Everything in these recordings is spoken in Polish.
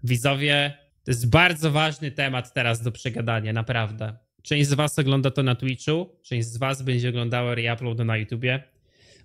Widzowie, to jest bardzo ważny temat teraz do przegadania, naprawdę. Część z was ogląda to na Twitchu, część z was będzie oglądała reupload na YouTubie.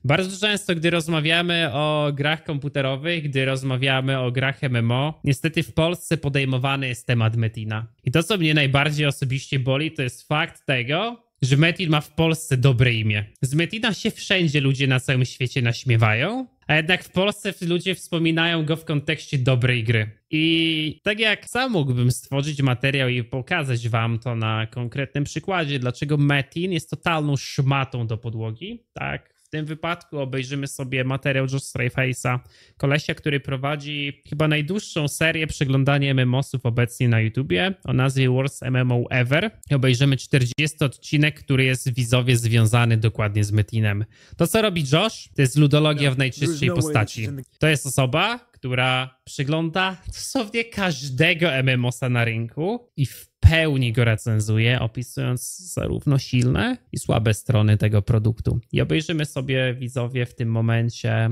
Bardzo często, gdy rozmawiamy o grach komputerowych, gdy rozmawiamy o grach MMO, niestety w Polsce podejmowany jest temat Metina. I to, co mnie najbardziej osobiście boli, to jest fakt tego, że Metin ma w Polsce dobre imię. Z Metina się wszędzie ludzie na całym świecie naśmiewają, a jednak w Polsce ludzie wspominają go w kontekście dobrej gry. I tak jak sam mógłbym stworzyć materiał i pokazać wam to na konkretnym przykładzie, dlaczego Metin jest totalną szmatą do podłogi, tak? W tym wypadku obejrzymy sobie materiał Josh Strayface'a, kolesia, który prowadzi chyba najdłuższą serię przeglądania MMOsów obecnie na YouTubie o nazwie Worst MMO Ever. Obejrzymy 40 odcinek, który jest widzowie związany dokładnie z Metinem. To, co robi Josh, to jest ludologia w najczystszej postaci. To jest osoba, która przygląda dosłownie każdego MMOsa na rynku i w pełni go recenzuje, opisując zarówno silne i słabe strony tego produktu. I obejrzymy sobie, widzowie, w tym momencie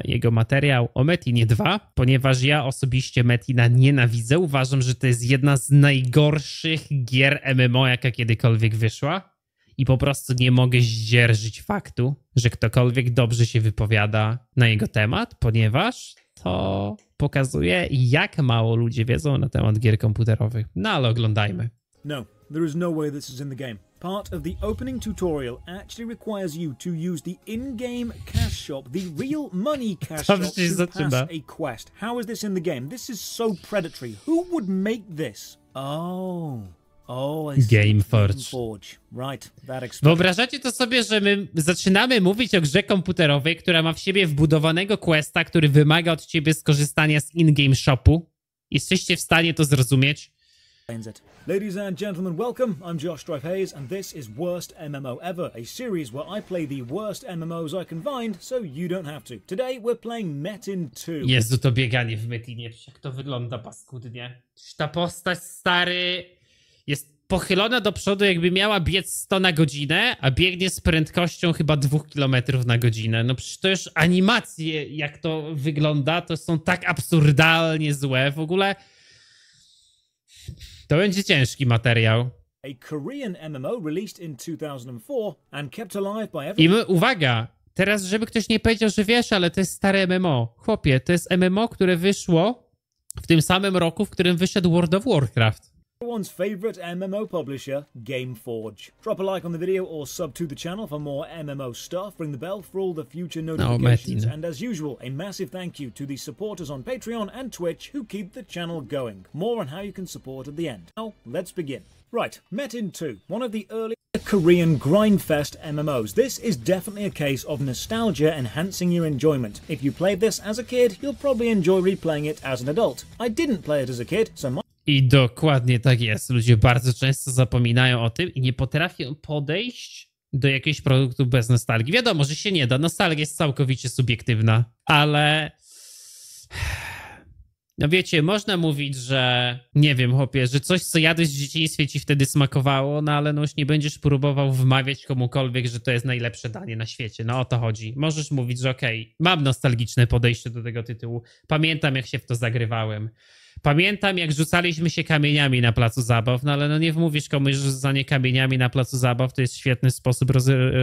jego materiał o Metinie 2, ponieważ ja osobiście Metina nienawidzę. Uważam, że to jest jedna z najgorszych gier MMO, jaka kiedykolwiek wyszła. I po prostu nie mogę zdzierżyć faktu, że ktokolwiek dobrze się wypowiada na jego temat, ponieważ to pokazuje, jak mało ludzie wiedzą na temat gier komputerowych. No ale oglądajmy. No, there is no way this is in the game. Part of the opening tutorial actually requires you to use the in-game cash shop, the real money cash shop, to pass a quest. How is this in the game? This is so predatory. Who would make this? Gameforge. Right, that explains. Wyobrażacie to sobie, że my zaczynamy mówić o grze komputerowej, która ma w siebie wbudowanego questa, który wymaga od ciebie skorzystania z in-game shopu? Jesteście w stanie to zrozumieć? Ladies and gentlemen, welcome. I'm Josh Strayface and this is Worst MMO Ever, a series where I play the worst MMOs I can find, so you don't have to. Today we're playing Metin 2. Jezu, to bieganie w Metinie, jak to wygląda paskudnie. Ta postać, stary, jest pochylona do przodu, jakby miała biec 100 na godzinę, a biegnie z prędkością chyba 2 km na godzinę. No przecież to już animacje, jak to wygląda, to są tak absurdalnie złe. W ogóle to będzie ciężki materiał. A Korean MMO released in 2004 and kept alive by I uwaga, teraz żeby ktoś nie powiedział, że wiesz, ale to jest stare MMO. Chłopie, to jest MMO, które wyszło w tym samym roku, w którym wyszedł World of Warcraft. Everyone's favorite MMO publisher, Gameforge. Drop a like on the video or sub to the channel for more MMO stuff. Ring the bell for all the future notifications. And as usual, a massive thank you to the supporters on Patreon and Twitch who keep the channel going. More on how you can support at the end. Now, let's begin. Right, Metin 2, one of the early Korean grindfest MMOs. This is definitely a case of nostalgia enhancing your enjoyment. If you played this as a kid, you'll probably enjoy replaying it as an adult. I didn't play it as a kid, so I dokładnie tak jest. Ludzie bardzo często zapominają o tym i nie potrafią podejść do jakiegoś produktu bez nostalgii. Wiadomo, że się nie da. Nostalgia jest całkowicie subiektywna, ale no wiecie, można mówić, że nie wiem, chłopie, że coś, co jadłeś w dzieciństwie ci wtedy smakowało, no ale no już nie będziesz próbował wmawiać komukolwiek, że to jest najlepsze danie na świecie. No o to chodzi. Możesz mówić, że okej, mam nostalgiczne podejście do tego tytułu. Pamiętam, jak się w to zagrywałem. Pamiętam, jak rzucaliśmy się kamieniami na placu zabaw, no ale no nie wmówisz komuś, że rzucanie kamieniami na placu zabaw to jest świetny sposób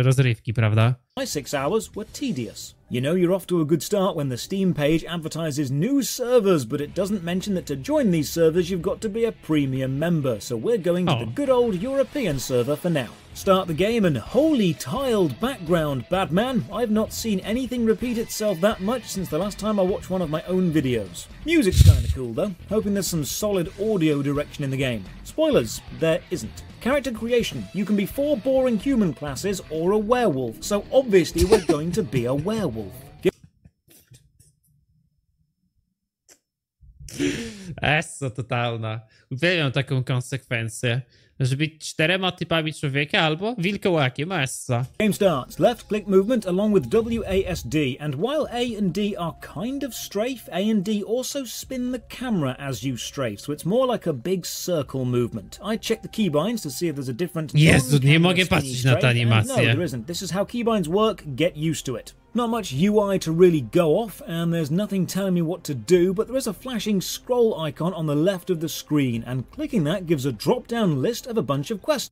rozrywki, prawda? My 6 hours were tedious. You know you're off to a good start when the Steam page advertises new servers, but it doesn't mention that to join these servers you've got to be a premium member, so we're going to the good old European server for now. Start the game and holy tiled background, bad man. I've not seen anything repeat itself that much since the last time I watched one of my own videos. Music's kinda cool though, hoping there's some solid audio direction in the game. Spoilers, there isn't. Character creation, you can be 4 boring human classes or a werewolf, so obviously we're going to be a werewolf. Esso totalna. Uwielbiam taką konsekwencję. Żeby być 4 typami człowieka albo wilkołakiem, essa. Game starts. Left click movement along with WASD, and while A and D are kind of strafe, A and D also spin the camera as you strafe, so it's more like a big circle movement. I check the keybinds to see if there's a different... Jezu, nie mogę patrzeć na tę No, animację. there isn't. This is how keybinds work. Get used to it. Not much UI to really go off, and there's nothing telling me what to do, but there is a flashing scroll icon on the left of the screen, and clicking that gives a drop-down list of a bunch of quests.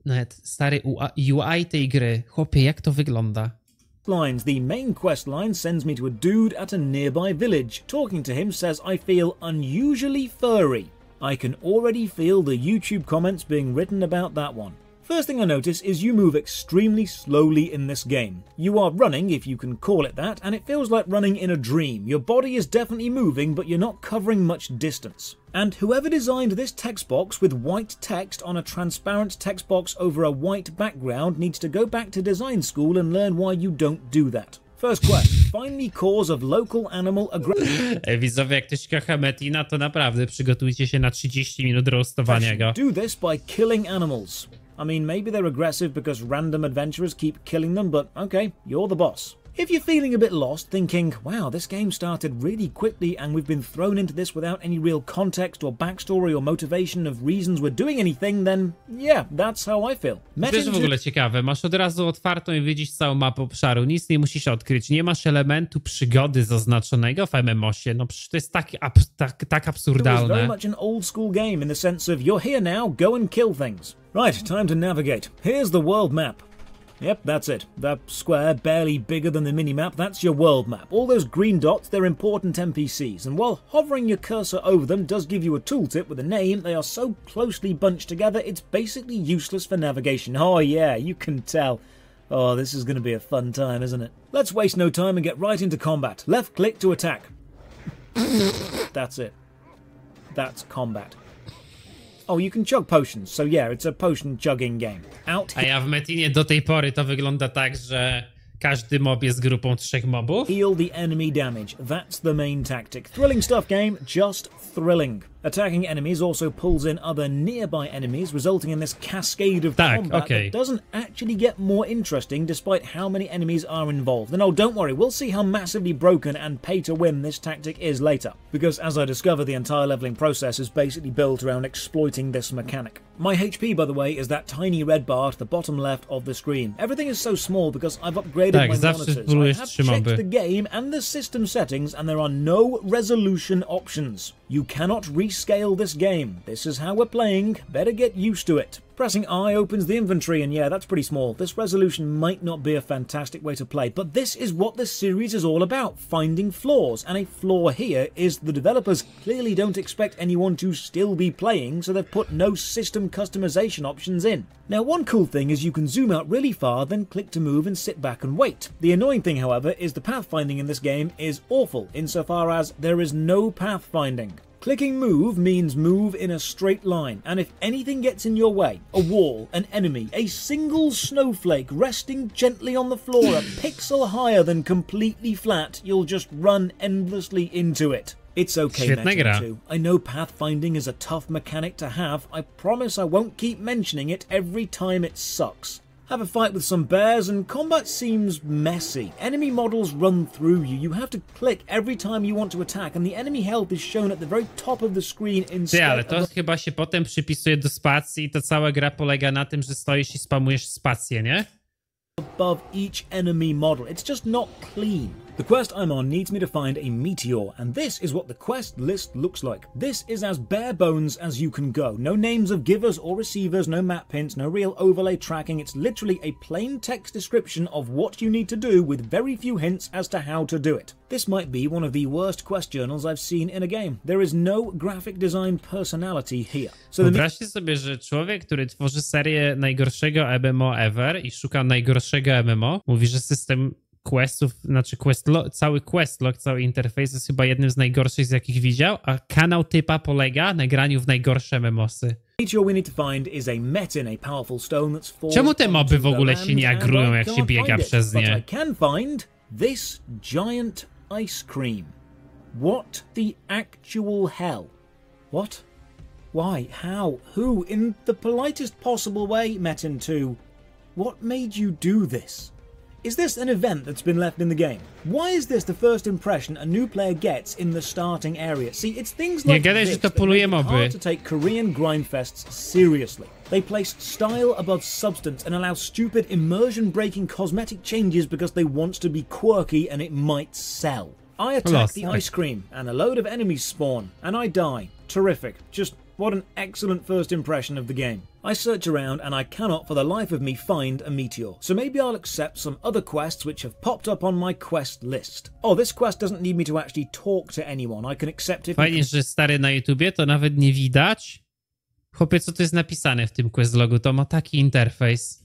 Nawet stary UI tej gry. Chłopie, jak to wygląda? Lines. The main quest line sends me to a dude at a nearby village. Talking to him says I feel unusually furry. I can already feel the YouTube comments being written about that one. First thing I notice is you move extremely slowly in this game. You are running, if you can call it that, and it feels like running in a dream. Your body is definitely moving, but you're not covering much distance. And whoever designed this text box with white text on a transparent text box over a white background needs to go back to design school and learn why you don't do that. First quest. Find the cause of local animal aggression. Widzowie, jak ktoś kocha Metina, to naprawdę przygotujcie się na 30 minut roastowania go. Do this by killing animals. I mean, maybe they're aggressive because random adventurers keep killing them, but okay, you're the boss. If you're feeling a bit lost, thinking, wow, this game started really quickly and we've been thrown into this without any real context or backstory or motivation of reasons we're doing anything, then yeah, that's how I feel. To jest w ogóle ciekawe, masz od razu otwartą i widzisz całą mapę obszaru, nic nie musisz odkryć, nie masz elementu przygody zaznaczonego w MMOsie, no przecież to jest tak absurdalne. It was very much an old school game in the sense of you're here now, go and kill things. Right, time to navigate. Here's the world map. Yep, that's it. That square, barely bigger than the mini-map, that's your world map. All those green dots, they're important NPCs, and while hovering your cursor over them does give you a tooltip with a name, they are so closely bunched together, it's basically useless for navigation. Oh yeah, you can tell. Oh, this is going to be a fun time, isn't it? Let's waste no time and get right into combat. Left click to attack. That's it. That's combat. Oh, you can chug potions, so yeah, it's a potion chugging game. A ja w Metinie do tej pory to wygląda tak, że każdy mob jest grupą 3 mobów. Heal the enemy damage. That's the main tactic. Thrilling stuff, game. Just thrilling. Attacking enemies also pulls in other nearby enemies, resulting in this cascade of combat that doesn't actually get more interesting despite how many enemies are involved. And oh, don't worry, we'll see how massively broken and pay-to-win this tactic is later. Because as I discover, the entire leveling process is basically built around exploiting this mechanic. My HP, by the way, is that tiny red bar at the bottom left of the screen. Everything is so small because I've upgraded my monitors. I have checked the game and the system settings, and there are no resolution options. You cannot rescale this game. This is how we're playing. Better get used to it. Pressing I opens the inventory, and yeah, that's pretty small. This resolution might not be a fantastic way to play, but this is what this series is all about, finding flaws. And a flaw here is the developers clearly don't expect anyone to still be playing, so they've put no system customization options in. Now, one cool thing is you can zoom out really far, then click to move and sit back and wait. The annoying thing, however, is the pathfinding in this game is awful, insofar as there is no pathfinding. Clicking move means move in a straight line, and if anything gets in your way, a wall, an enemy, a single snowflake resting gently on the floor a pixel higher than completely flat, you'll just run endlessly into it. It's okay, Metin too. I know pathfinding is a tough mechanic to have. I promise I won't keep mentioning it every time it sucks. Have a fight with some bears and combat seems messy. Enemy models run through you. You have to click every time you want to attack, and the enemy health is shown at the very top of the screen instead. Ale to chyba się potem przypisuje do spacji i to cała gra polega na tym, że stoisz i spamujesz spację, nie? Above each enemy model. It's just not clean. The quest I'm on needs me to find a meteor, and this is what the quest list looks like. This is as bare bones as you can go. No names of givers or receivers, no map hints, no real overlay tracking. It's literally a plain text description of what you need to do with very few hints as to how to do it. This might be one of the worst quest journals I've seen in a game. There is no graphic design personality here. So wyobraźcie sobie, że człowiek, który tworzy serię najgorszego MMO ever i szuka najgorszego MMO, mówi, że system questów, znaczy cały questlog, cały interfejs jest chyba jednym z najgorszych, z jakich widział, a kanał typa polega na graniu w najgorsze MMOsy. Czemu te moby w ogóle się nie agrują, jak się biega przez nie? This giant ice cream. What the actual hell? What? Why? How? Who? In the politest possible way, Metin 2. What made you do this? Is this an event that's been left in the game? Why is this the first impression a new player gets in the starting area? See, it's things like this that make it hard to take Korean grindfests seriously. They place style above substance and allow stupid immersion-breaking cosmetic changes because they want to be quirky and it might sell. I attack the ice cream and a load of enemies spawn and I die. Terrific. Just what an excellent first impression of the game. I search around and I cannot for the life of me find a meteor, so maybe I'll accept some other quests which have popped up on my quest list. Oh, this quest doesn't need me to actually talk to anyone, I can accept it. Fajnie, że stary na YouTubie to nawet nie widać. Chłopie, co to jest napisane w tym quest logu? To ma taki interfejs.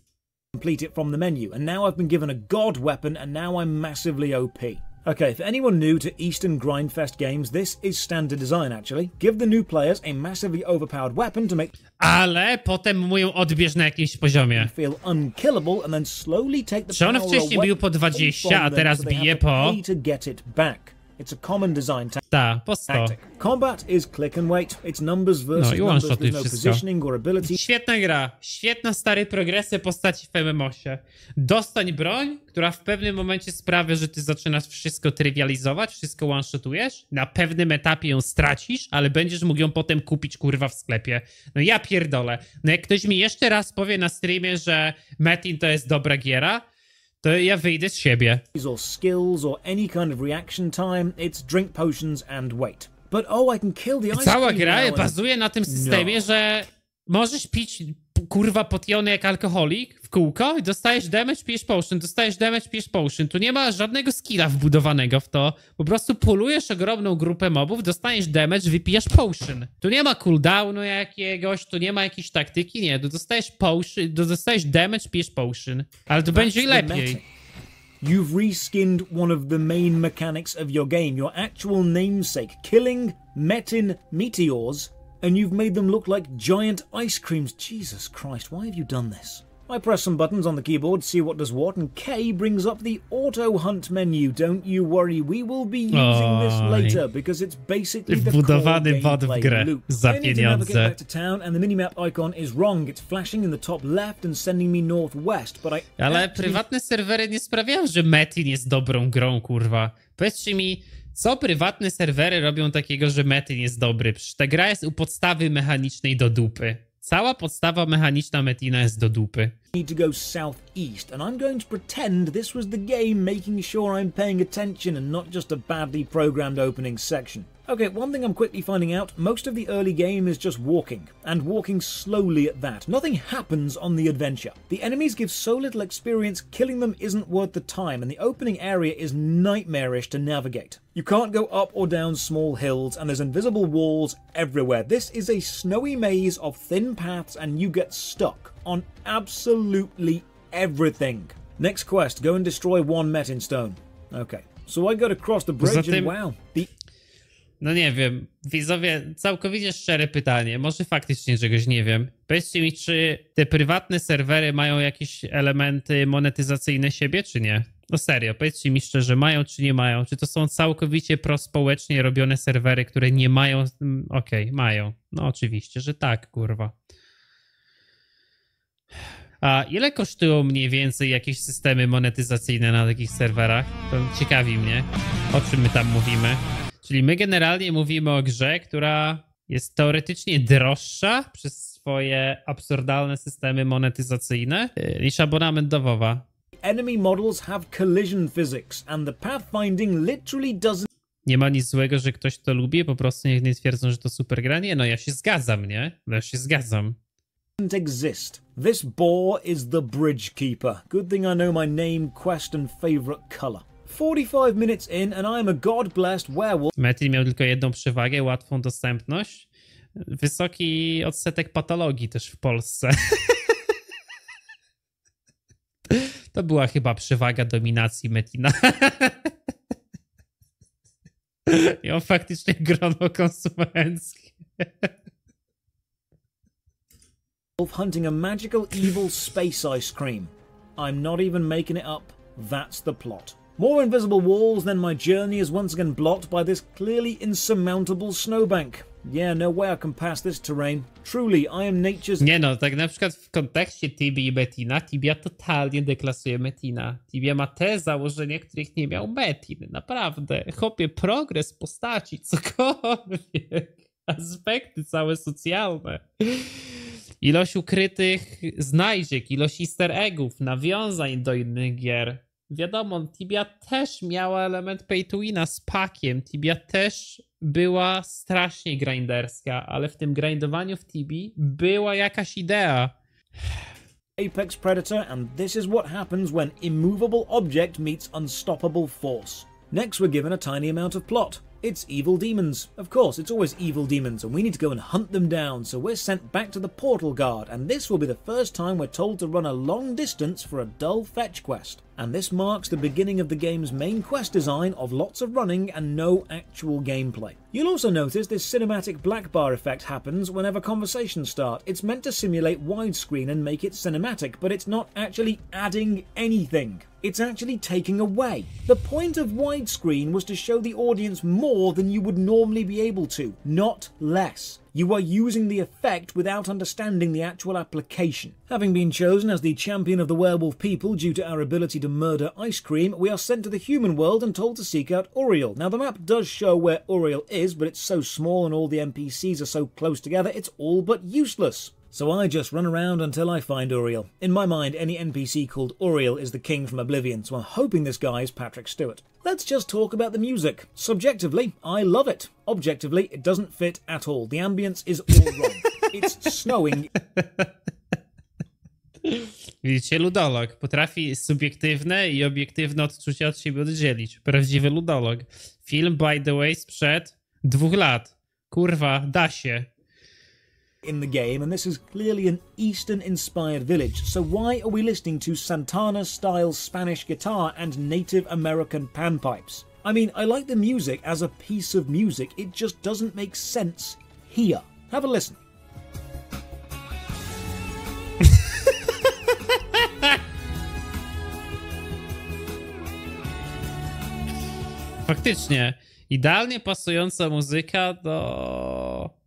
Complete it from the menu, and now I've been given a god weapon and now I'm massively OP. Okay, for anyone new to Eastern Grindfest games, this is standard design actually. Give the new players a massively overpowered weapon to make... Ale potem mu ją odbierz na jakimś poziomie. ...feel unkillable and then slowly take the Czy on wcześniej bił po 20, a teraz bije po... ...to get it back. It's a common design po 100. tactic. Combat is click and wait. It's numbers versus numbers. There's no positioning or ability. Świetna gra. Świetna stary progresja postaci w MMOsie. Dostań broń, która w pewnym momencie sprawia, że ty zaczynasz wszystko trywializować, wszystko one-shotujesz. Na pewnym etapie ją stracisz, ale będziesz mógł ją potem kupić, kurwa, w sklepie. No ja pierdolę. No jak ktoś mi jeszcze raz powie na streamie, że Metin to jest dobra giera, to ja wyjdę z siebie. Or skills or any kind of reaction time, it's drink potions and wait. But oh, I can kill the ice cream. Cała gra bazuje na tym systemie, że możesz pić kurwa potiony jak alkoholik w kółko i dostajesz damage, pijesz potion, dostajesz damage, pijesz potion. Tu nie ma żadnego skilla wbudowanego w to. Po prostu pulujesz ogromną grupę mobów, dostajesz damage, wypijasz potion. Tu nie ma cooldownu jakiegoś, tu nie ma jakiejś taktyki, nie. Tu dostajesz potion, dostajesz damage, pijesz potion. Ale tu będzie lepiej. You've reskinned one of the main mechanics of your game, your actual namesake, killing Metin meteors, and you've made them look like giant ice creams. Jesus Christ, why have you done this? I press some buttons on the keyboard, see what does what, and K brings up the auto hunt menu. Don't you worry, we will be using this later because it's basically the core gameplay loop. I need to navigate back to town and the minimap icon is wrong. It's flashing in the top left and sending me northwest, but Ale prywatne serwery nie sprawiają, że Metin jest dobrą grą, kurwa. Powiedzcie mi, co prywatne serwery robią takiego, że Metin jest dobry? Przecież ta gra jest u podstawy mechanicznej do dupy. Cała podstawa mechaniczna Metina jest do dupy. Need to go southeast, and I'm going to pretend this was the game making sure I'm paying attention and not just a badly programmed opening section. Okay, one thing I'm quickly finding out, most of the early game is just walking, and walking slowly at that. Nothing happens on the adventure. The enemies give so little experience, killing them isn't worth the time, and the opening area is nightmarish to navigate. You can't go up or down small hills, and there's invisible walls everywhere. This is a snowy maze of thin paths, and you get stuck on absolutely everything. Next quest, go and destroy one Metin stone. Okay, so I got to cross the bridge and wow. No nie wiem, widzowie, całkowicie szczere pytanie, może faktycznie czegoś nie wiem. Powiedzcie mi, czy te prywatne serwery mają jakieś elementy monetyzacyjne siebie, czy nie? No serio, powiedzcie mi szczerze, mają czy nie mają? Czy to są całkowicie prospołecznie robione serwery, które nie mają... Okej, mają. No oczywiście, że tak, kurwa. A ile kosztują mniej więcej jakieś systemy monetyzacyjne na takich serwerach? To ciekawi mnie, o czym my tam mówimy. Czyli my generalnie mówimy o grze, która jest teoretycznie droższa przez swoje absurdalne systemy monetyzacyjne niż abonament do WoWa. Enemy models have collision physics and the pathfinding literally doesn't... Nie ma nic złego, że ktoś to lubi, po prostu niech nie twierdzą, że to super gra. Nie, no ja się zgadzam, nie? No ja się zgadzam. Exist. This boar is the bridge keeper. Good thing I know my name, quest and favorite color. 45 minutes in and I am a god-blessed werewolf. Metin miał tylko jedną przewagę, łatwą dostępność. Wysoki odsetek patologii też w Polsce. To była chyba przewaga dominacji Metina. I on faktycznie grono konsumenckie. Hunting a magical evil space ice cream. I'm not even making it up. That's the plot. More invisible walls, then my journey is once again blocked by this clearly insurmountable snowbank. Yeah, no way I can pass this terrain. Truly, I am nature's... Nie no, tak na przykład w kontekście Tibi i Metina, Tibia totalnie deklasuje Metina. Tibia ma te założenia, których nie miał Metin. Naprawdę. Chłopie, progres postaci, cokolwiek. Aspekty całe socjalne. Ilość ukrytych znajdziek, ilość easter eggów, nawiązań do innych gier. Wiadomo, Tibia też miała element pay to wina z pakiem. Tibia też była strasznie grinderska, ale w tym grindowaniu w Tibii była jakaś idea. Apex Predator, and this is what happens when immovable object meets unstoppable force. Next we're given a tiny amount of plot. It's evil demons. Of course, it's always evil demons, and we need to go and hunt them down, so we're sent back to the portal guard, and this will be the first time we're told to run a long distance for a dull fetch quest. And this marks the beginning of the game's main quest design of lots of running and no actual gameplay. You'll also notice this cinematic black bar effect happens whenever conversations start. It's meant to simulate widescreen and make it cinematic, but it's not actually adding anything. It's actually taking away. The point of widescreen was to show the audience more than you would normally be able to, not less. You are using the effect without understanding the actual application. Having been chosen as the champion of the werewolf people due to our ability to murder ice cream, we are sent to the human world and told to seek out Uriel. Now the map does show where Uriel is, but it's so small and all the NPCs are so close together, it's all but useless. So I just run around until I find Uriel. In my mind, any NPC called Uriel is the king from Oblivion, so I'm hoping this guy is Patrick Stewart. Let's just talk about the music. Subjectively, I love it. Objectively, it doesn't fit at all. The ambience is all wrong. It's snowing. Widzicie, ludolog potrafi subiektywne i obiektywne odczucia od siebie oddzielić. Prawdziwy ludolog. Film, by the way, sprzed 2 lat. Kurwa, da się. In the game, and this is clearly an Eastern-inspired village, so why are we listening to Santana-style Spanish guitar and Native American panpipes? I mean, I like the music as a piece of music, it just doesn't make sense here. Have a listen. Faktycznie, idealnie pasująca muzyka do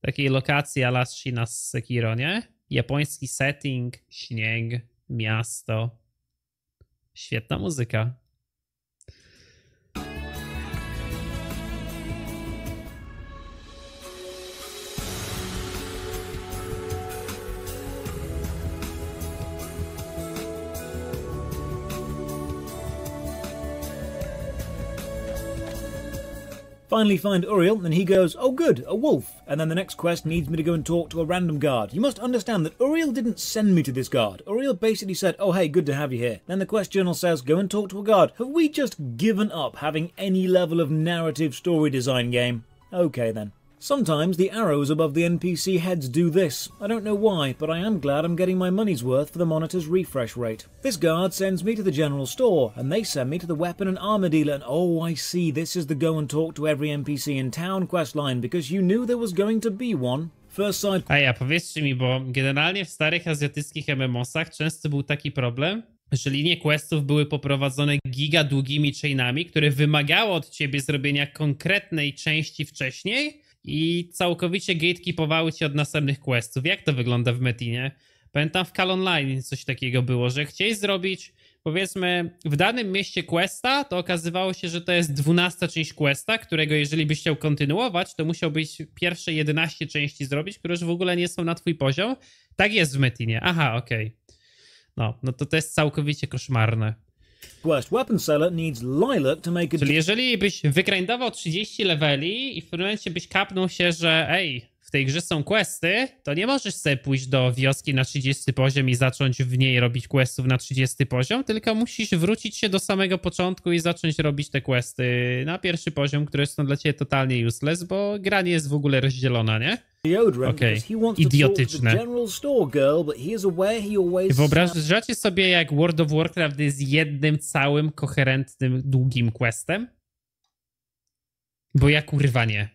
takiej lokacji a la Shina z Sekiro, nie? Japoński setting, śnieg, miasto. Świetna muzyka. Finally find Uriel, and he goes, oh good, a wolf. And then the next quest needs me to go and talk to a random guard. You must understand that Uriel didn't send me to this guard. Uriel basically said, oh hey, good to have you here. Then the quest journal says, go and talk to a guard. Have we just given up having any level of narrative story design game? Okay then. Sometimes the arrows above the NPC heads do this. I don't know why, but I am glad I'm getting my money's worth for the monitor's refresh rate. This guard sends me to the general store, and they send me to the weapon and armor dealer, and oh, I see, this is the go and talk to every NPC in town questline, because you knew there was going to be one. First side... A ja, powiedzcie mi, bo generalnie w starych azjatyckich MMOsach często był taki problem, że linie questów były poprowadzone giga długimi chainami, które wymagało od ciebie zrobienia konkretnej części wcześniej, i całkowicie gatekeepowały cię od następnych questów. Jak to wygląda w Metinie? Pamiętam w Call Online coś takiego było, że chciałeś zrobić, powiedzmy, w danym mieście questa, to okazywało się, że to jest 12 część questa, którego jeżeli byś chciał kontynuować, to musiałbyś pierwsze 11 części zrobić, które już w ogóle nie są na twój poziom. Tak jest w Metinie. Aha, okej. No to jest całkowicie koszmarne. Weapon seller needs lilac to make a... Czyli jeżeli byś wygrindował 30 leveli i w pewnym momencie byś kapnął się, że ej, w tej grze są questy, to nie możesz sobie pójść do wioski na 30 poziom i zacząć w niej robić questów na 30 poziom, tylko musisz wrócić się do samego początku i zacząć robić te questy na pierwszy poziom, które są dla ciebie totalnie useless, bo gra nie jest w ogóle rozdzielona, nie? Okej, idiotyczne. Wyobrażacie sobie, jak World of Warcraft jest jednym całym, koherentnym, długim questem? Bo ja kurwa nie.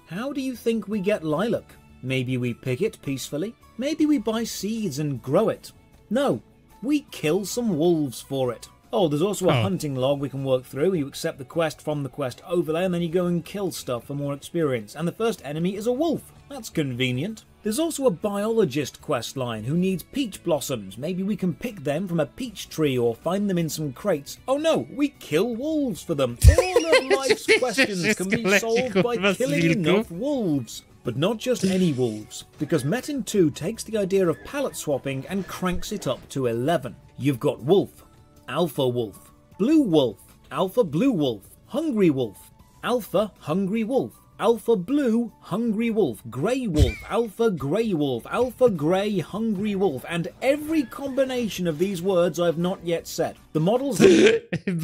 How do you think we get lilac? Maybe we pick it peacefully? Maybe we buy seeds and grow it? No, we kill some wolves for it. Oh, there's also a hunting log we can work through. You accept the quest from the quest overlay and then you go and kill stuff for more experience. And the first enemy is a wolf. That's convenient. There's also a biologist quest line who needs peach blossoms. Maybe we can pick them from a peach tree or find them in some crates. Oh no, we kill wolves for them. All of life's questions can be solved by killing enough wolves. But not just any wolves, because Metin 2 takes the idea of palette swapping and cranks it up to 11. You've got wolf, alpha wolf, blue wolf, alpha blue wolf, hungry wolf, alpha hungry wolf, alpha blue hungry wolf, grey wolf, alpha grey hungry wolf, and every combination of these words I've not yet said. The models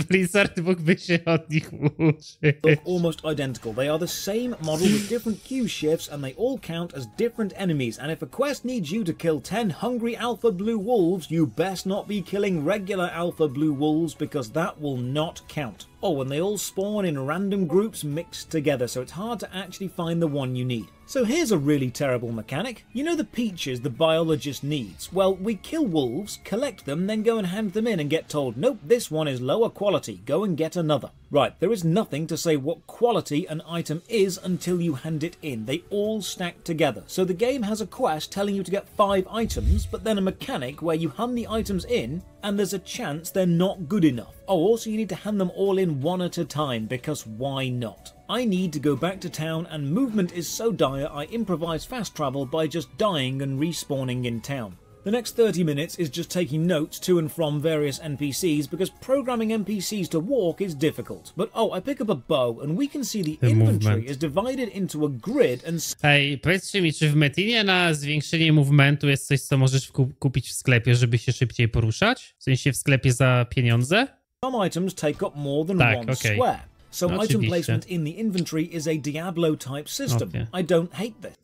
Blizzard mógłby się od nich uczyć. are almost identical. They are the same model with different Q shifts and they all count as different enemies, and if a quest needs you to kill 10 hungry alpha blue wolves, you best not be killing regular alpha blue wolves because that will not count. Oh, and they all spawn in random groups mixed together, so it's hard to actually find the one you need. So here's a really terrible mechanic. You know the peaches the biologist needs? Well, we kill wolves, collect them, then go and hand them in and get told, nope, this one is lower quality, go and get another. Right, there is nothing to say what quality an item is until you hand it in. They all stack together. So the game has a quest telling you to get 5 items, but then a mechanic where you hand the items in and there's a chance they're not good enough. Oh, also you need to hand them all in one at a time, because why not? I need to go back to town and movement is so dire I improvise fast travel by just dying and respawning in town. The next 30 minutes is just taking notes to and from various NPCs because programming NPCs to walk is difficult. But oh, I pick up a bow and we can see the inventory is divided into a grid and... Ej, powiedzcie mi, czy w Metinie na zwiększenie movementu jest coś, co możesz kupić w sklepie, żeby się szybciej poruszać? W sensie w sklepie za pieniądze? Some items take up more than one square. So item placement in the inventory is a Diablo-type system. I don't hate this.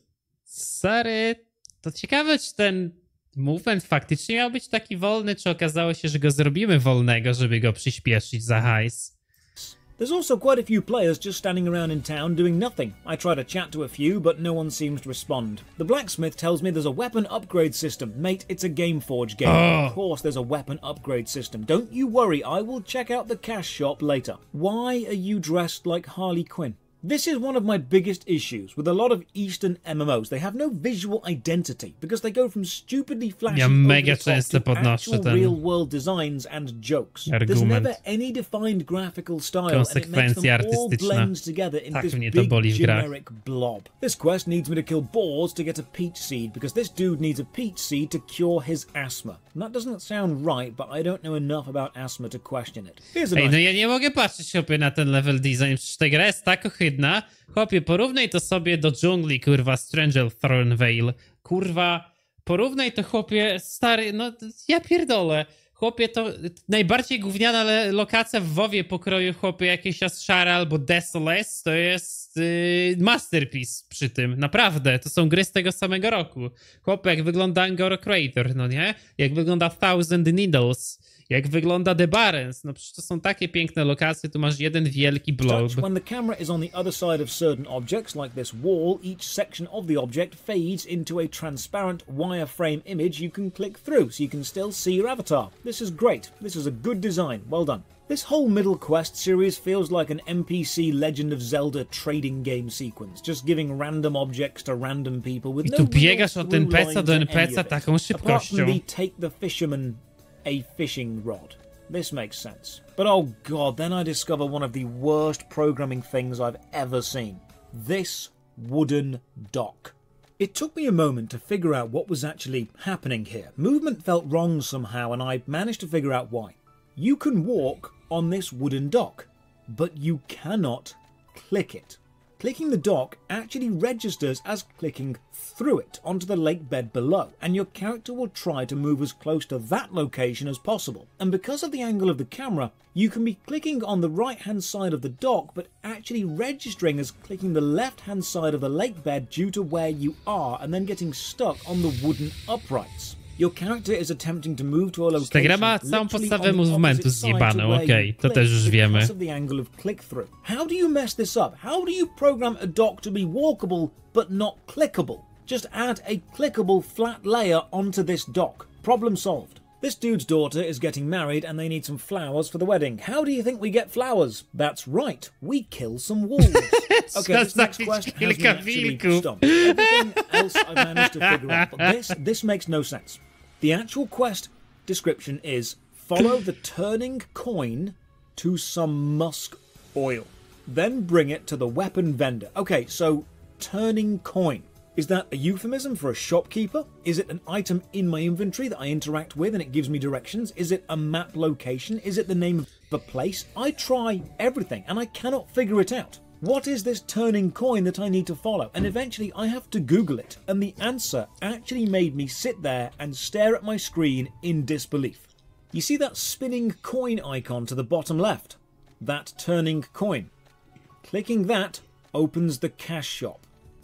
Sorry, to ciekawe, czy ten movement faktycznie miał być taki wolny, czy okazało się, że go zrobimy wolnego, żeby go przyspieszyć za hajs. There's also quite a few players just standing around in town doing nothing. I try to chat to a few, but no one seems to respond. The blacksmith tells me there's a weapon upgrade system. Mate, it's a Gameforge game. Of course there's a weapon upgrade system. Don't you worry, I will check out the cash shop later. Why are you dressed like Harley Quinn? This is one of my biggest issues with a lot of Eastern MMOs. They have no visual identity because they go from stupidly flashy to actual real-world designs and jokes. There's never any defined graphical style and it makes them all blend together in this big generic blob. This quest needs me to kill boars to get a peach seed because this dude needs a peach seed to cure his asthma. And that doesn't sound right, but I don't know enough about asthma to question it. Ej, no ja nie mogę patrzeć, chłopie, na ten level design, przecież ta gra jest tak ohydna. Chłopie, porównaj to sobie do dżungli, kurwa, Stranger Thornvale. Kurwa, porównaj to, chłopie, stary, no ja pierdolę. Chłopie, to najbardziej gówniana lokacja w WoWie pokroju, chłopie, jakieś Ashara albo Desolate, to jest masterpiece przy tym. Naprawdę, to są gry z tego samego roku. Chłopie, jak wygląda Angora Crater, no nie? Jak wygląda Thousand Needles, jak wygląda The Barrens, no przecież to są takie piękne lokacje, tu masz jeden wielki blob. When the camera is on the other side of certain objects, like this wall, each section of the object fades into a transparent wireframe image you can click through, so you can still see your avatar. This is great. This is a good design. Well done. This whole middle quest series feels like an NPC Legend of Zelda trading game sequence, just giving random objects to random people with no tu biegasz od NPC do NPC taką szybkością. Apart from the take the fisherman a fishing rod. This makes sense. But oh god, then I discover one of the worst programming things I've ever seen. This wooden dock. It took me a moment to figure out what was actually happening here. Movement felt wrong somehow and I managed to figure out why. You can walk on this wooden dock, but you cannot click it. Clicking the dock actually registers as clicking through it onto the lake bed below, and your character will try to move as close to that location as possible. And because of the angle of the camera, you can be clicking on the right hand side of the dock but actually registering as clicking the left hand side of the lake bed due to where you are and then getting stuck on the wooden uprights. Your character is attempting to move to a location. Ta gra ma całą podstawę movementu zjebaną, okej, to też już wiemy. How do you mess this up? How do you program a dock to be walkable but not clickable? Just add a clickable flat layer onto this dock. Problem solved. This dude's daughter is getting married and they need some flowers for the wedding. How do you think we get flowers? That's right, we kill some wolves. Okay, this next quest has me actually stumped. Everything else I managed to figure out, but this makes no sense. The actual quest description is follow the turning coin to some musk oil. Then bring it to the weapon vendor. Okay, so turning coin. Is that a euphemism for a shopkeeper? Is it an item in my inventory that I interact with and it gives me directions? Is it a map location? Is it the name of a place? I try everything and I cannot figure it out. What is this turning coin that I need to follow? And eventually I have to Google it, and the answer actually made me sit there and stare at my screen in disbelief. You see that spinning coin icon to the bottom left? That turning coin. Clicking that opens the cash shop.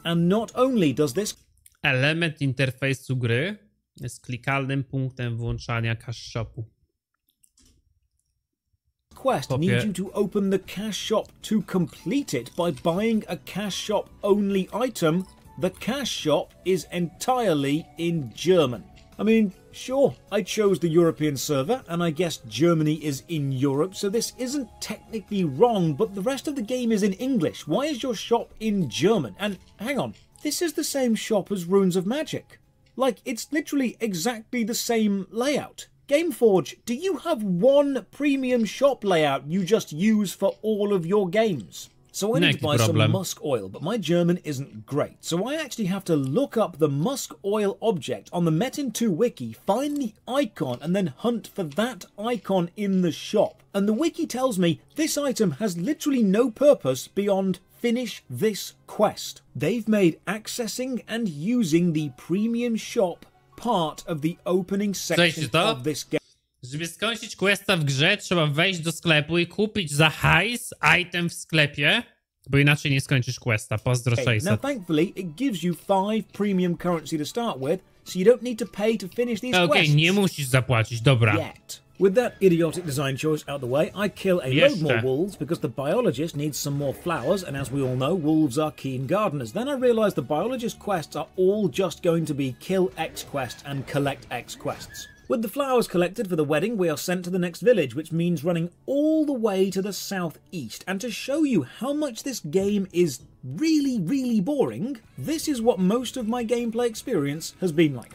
And not only does this element interfejsu gry jest klikalnym punktem włączania cash shopu. Quest needs you to open the cash shop. To complete it by buying a cash shop only item, the cash shop is entirely in German. I mean, sure, I chose the European server, and I guess Germany is in Europe, so this isn't technically wrong, but the rest of the game is in English. Why is your shop in German? And hang on, this is the same shop as Runes of Magic. Like, it's literally exactly the same layout. Gameforge, do you have one premium shop layout you just use for all of your games? So I need to buy some musk oil, but my German isn't great. So I actually have to look up the musk oil object on the Metin 2 wiki, find the icon, and then hunt for that icon in the shop. And the wiki tells me this item has literally no purpose beyond finish this quest. They've made accessing and using the premium shop part of the opening section of this game. Żeby skończyć questa w grze, trzeba wejść do sklepu i kupić za hajs item w sklepie, bo inaczej nie skończysz questa. Pozdro 600. Now thankfully it gives you 5 premium currency to start with, so you don't need to pay to finish these quests. Okej, nie musisz zapłacić, dobra. Yet. With that idiotic design choice out the way, I kill a load more wolves because the biologist needs some more flowers, and as we all know, wolves are keen gardeners. Then I realise the biologist quests are all just going to be kill X quests and collect X quests. With the flowers collected for the wedding, we are sent to the next village, which means running all the way to the southeast. And to show you how much this game is really, really boring, this is what most of my gameplay experience has been like.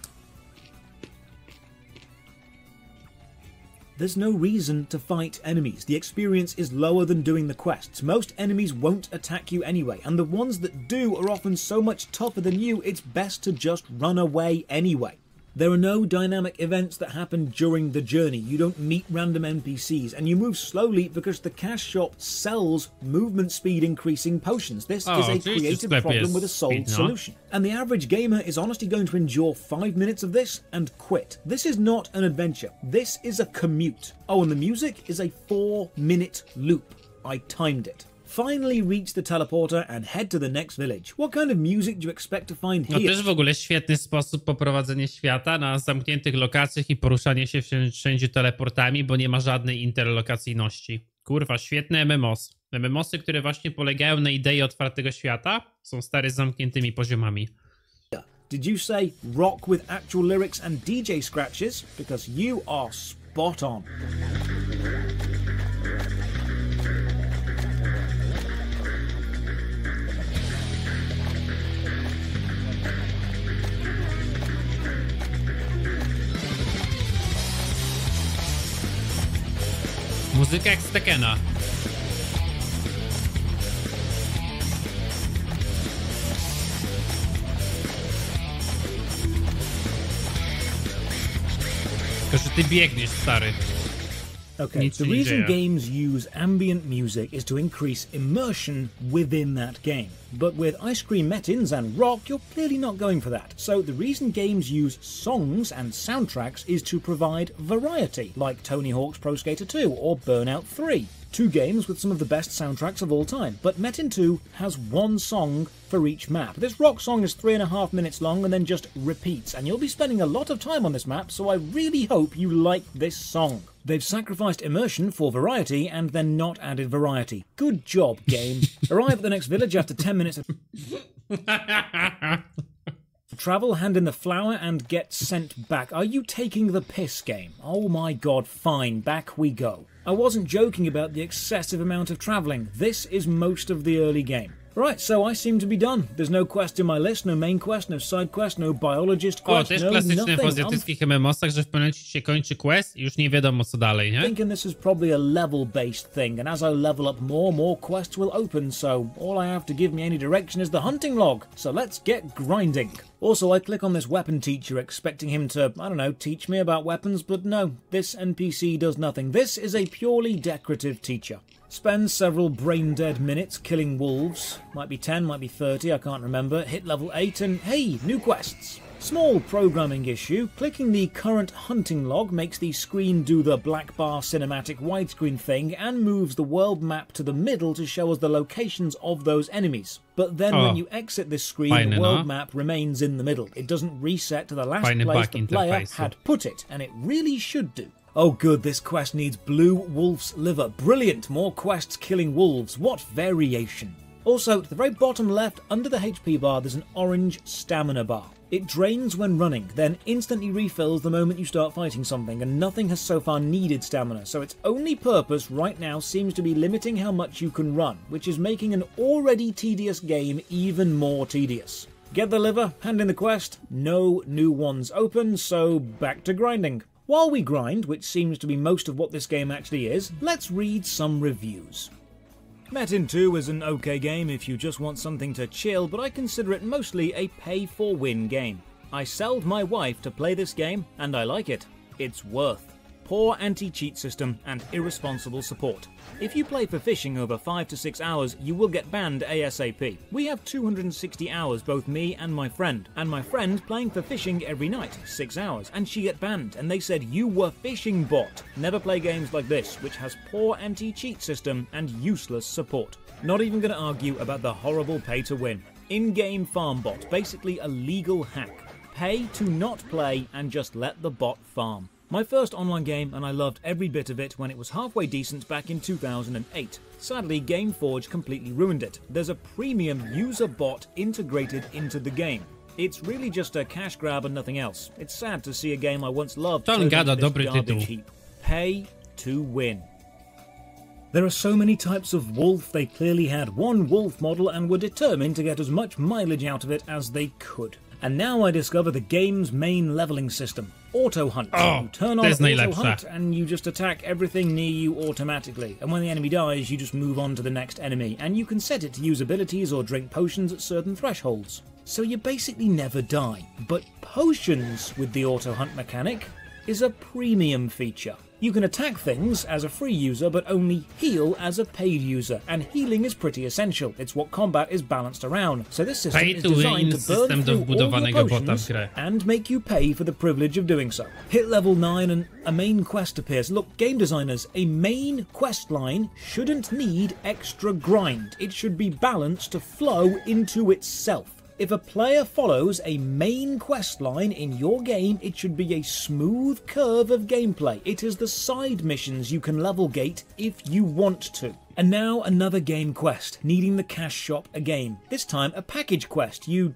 There's no reason to fight enemies. The experience is lower than doing the quests. Most enemies won't attack you anyway, and the ones that do are often so much tougher than you, it's best to just run away anyway. There are no dynamic events that happen during the journey. You don't meet random NPCs, and you move slowly because the cash shop sells movement speed increasing potions. This is a creative problem with a solved solution. And the average gamer is honestly going to endure 5 minutes of this and quit. This is not an adventure. This is a commute. Oh, and the music is a 4-minute loop. I timed it. Finally reach the teleporter and head to the next village. What kind of music do you expect to find here? No też w ogóle świetny sposób poprowadzenia świata na zamkniętych lokacjach i poruszanie się wszędzie teleportami, bo nie ma żadnej interlokacyjności. Kurwa, świetne MMOs. MMOsy, które właśnie polegają na idei otwartego świata, są stare z zamkniętymi poziomami. Did you say rock with actual lyrics and DJ scratches? Because you are spot on. Muzyka jak z Tekena. Tylko, że ty biegniesz, stary. Okay, the reason games use ambient music is to increase immersion within that game. But with Ice Cream Metins and rock, you're clearly not going for that. So the reason games use songs and soundtracks is to provide variety, like Tony Hawk's Pro Skater 2 or Burnout 3. 2 games with some of the best soundtracks of all time, but Metin 2 has 1 song for each map. This rock song is 3.5 minutes long and then just repeats, and you'll be spending a lot of time on this map, so I really hope you like this song. They've sacrificed immersion for variety and then not added variety. Good job, game. Arrive at the next village after 10 minutes of... To travel, hand in the flower and get sent back. Are you taking the piss, game? Oh my god, fine, back we go. I wasn't joking about the excessive amount of travelling. This is most of the early game. Right, so I seem to be done. There's no quest in my list, no main quest, no side quest, no biologist quest, też no klasyczne w nothing. azjatyckich MMOsach, że w pewnym momencie się kończy quest i już nie wiadomo co dalej, nie? Thinking this is probably a level-based thing, and as I level up more quests will open, so all I have to give me any direction is the hunting log. So let's get grinding. Also, I click on this weapon teacher expecting him to, I don't know, teach me about weapons, but no, this NPC does nothing. This is a purely decorative teacher. Spends several brain-dead minutes killing wolves. Might be 10, might be 30, I can't remember. Hit level 8 and hey, new quests. Small programming issue. Clicking the current hunting log makes the screen do the black bar cinematic widescreen thing and moves the world map to the middle to show us the locations of those enemies. But then when you exit this screen, the world map remains in the middle. It doesn't reset to the last place the player had put it, and it really should do. Oh good, this quest needs blue wolf's liver. Brilliant, more quests killing wolves. What variation. Also, to the very bottom left, under the HP bar, there's an orange stamina bar. It drains when running, then instantly refills the moment you start fighting something, and nothing has so far needed stamina, so its only purpose right now seems to be limiting how much you can run, which is making an already tedious game even more tedious. Get the liver, hand in the quest, no new ones open, so back to grinding. While we grind, which seems to be most of what this game actually is, let's read some reviews. Metin 2 is an okay game if you just want something to chill, but I consider it mostly a pay-for-win game. I sold my wife to play this game, and I like it. It's worth. Poor anti-cheat system and irresponsible support. If you play for fishing over 5 to 6 hours, you will get banned ASAP. We have 260 hours, both me and my friend playing for fishing every night, 6 hours, and she get banned, and they said you were fishing bot. Never play games like this, which has poor anti-cheat system and useless support. Not even gonna argue about the horrible pay to win. In-game farm bot, basically a legal hack. Pay to not play and just let the bot farm. My first online game, and I loved every bit of it when it was halfway decent back in 2008. Sadly, Gameforge completely ruined it. There's a premium user bot integrated into the game. It's really just a cash grab and nothing else. It's sad to see a game I once loved turn into this garbage heap. Pay to win. There are so many types of wolf, they clearly had one wolf model and were determined to get as much mileage out of it as they could. And now I discover the game's main leveling system, Auto Hunt. You turn on Auto Hunt and you just attack everything near you automatically. And when the enemy dies, you just move on to the next enemy. And you can set it to use abilities or drink potions at certain thresholds. So you basically never die. But potions with the Auto Hunt mechanic is a premium feature. You can attack things as a free user, but only heal as a paid user, and healing is pretty essential. It's what combat is balanced around. So this system is designed to burn through all your potions and make you pay for the privilege of doing so. Hit level 9 and a main quest appears. Look, game designers, a main quest line shouldn't need extra grind. It should be balanced to flow into itself. If a player follows a main quest line in your game, it should be a smooth curve of gameplay. It is the side missions you can level gate if you want to. And now another game quest, needing the cash shop again. This time a package quest. You